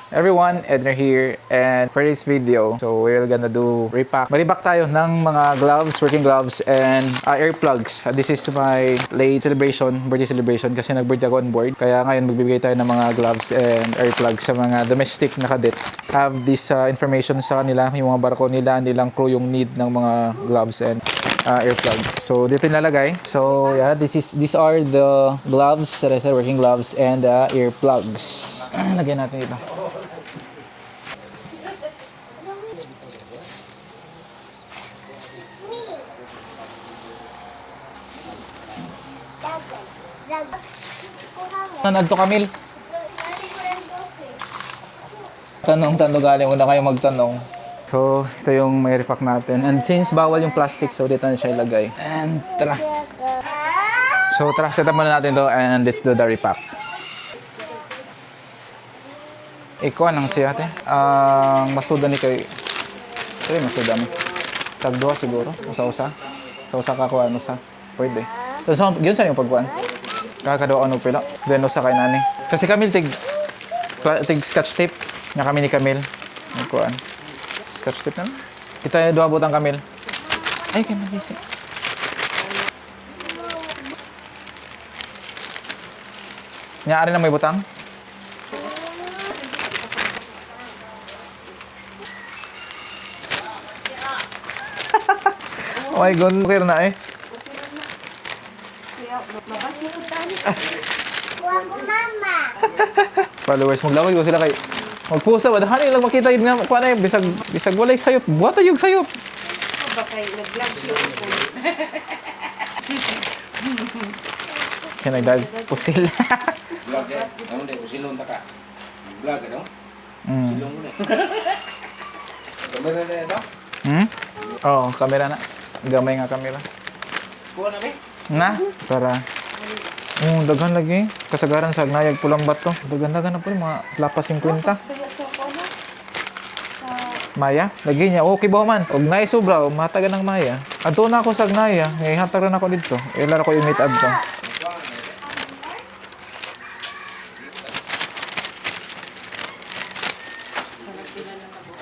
Everyone, Edner here, and for this video, so we're gonna do repack. Maripack tayo ng mga gloves, working gloves, and earplugs. This is my late celebration, birthday celebration, kasi nag-birthday ako on board. Kaya ngayon magbibigay tayo ng mga gloves and earplugs sa mga domestic na kadit. Have this information sa kanila, yung mga barko nila, nilang crew yung need ng mga gloves and earplugs. So dito nilalagay. So yeah, these are the gloves, working gloves and earplugs. Lagyan natin ito. Nanad to Camille. Tanong saan to galing, una kayo magtanong. So, ito yung may repack natin. And since bawal yung plastic, so dito na siya ilagay. And tara. So tara, set up muna natin to and let's do the repack. Ikaw lang siya ate. Masuda ni kay. Ito yung masuda mo. Tagduha siguro. Usa-usa. Usa ka ko ano sa. Pwede. So, yun sa yung pagkuhan. Kakadawa ano pila. Then usa kay nani. Kasi Camille tig scotch tape. Nga kami ni Camille. Nagkuhan. Scotch tape na. Kita yung dua butang Camille. Ay, kaya nabisi. Nyari na may butang. Oh my God, okay na eh. Followers, maglaway ko sila kay magpusa, wadahan lang makita yun nga, kuha na yun, bisag walay sayop, buwata yung sayop. Bakay, nag-vlog yun. Kaya nagdag pusil. Vlog eh, namun deh pusilon tak kak. Vlog eh dong. Pusilon mo na. Kamera na ito? Oo, kamera na. Gamay nga kamera. Kuha na ba? Na, para. Daghan lagi. Kasagaran sa Agnayag Pulang Bato. Daghan-daghan na po mga lapas 50. Maya, lagi niya. Okay ba man? Og nay sobra, matagan ng Maya. Adto na ako sa Agnaya. Ngay hatagan ako dito. Ilara ko yung meet up to.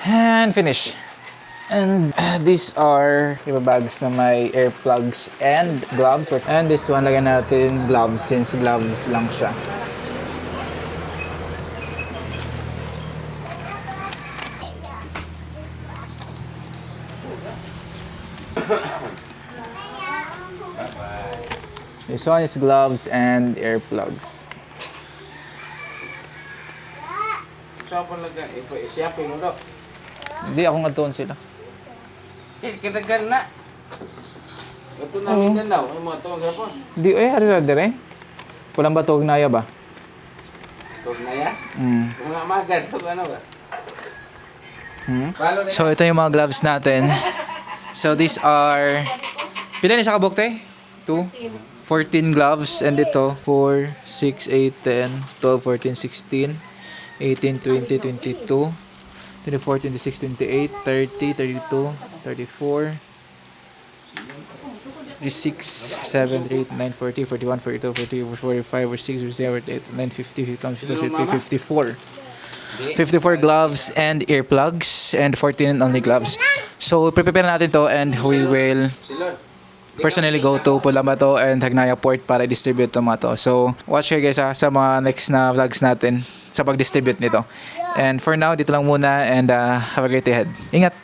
And finish. And these are iba bags na may earplugs and gloves. And this one, lagyan natin gloves since gloves lang siya. This one is gloves and earplugs. Siya pa lagyan. Siya pa mo daw. Hindi ako ngatuon sila. Kitagal na. Ito namin na daw. Ay mga tuwag hapon. Di, hari na dire. Pulang Bato, Agnaya ba? Tuwag na yan? Mga magad. Tuwag ano ba? So, ito yung mga gloves natin. So, these are... Pila na siya kabukte? 2? 14 gloves. And ito, 4, 6, 8, 10, 12, 14, 16, 18, 20, 22, 24, 26, 28, 30, 32, 34, 36, 7, 8, 9, 40, 41, 42, 43, 45, 46, 47, 48, 9, 50, 54. 54 gloves and earplugs and 14 only gloves. So, prepare natin to and we will personally go to Pulang Bato and Agnaya Port para i-distribute to mga to. So, watch kayo guys sa mga next na vlogs natin sa pag-distribute nito. And for now, dito lang muna and have a great day ahead. Ingat!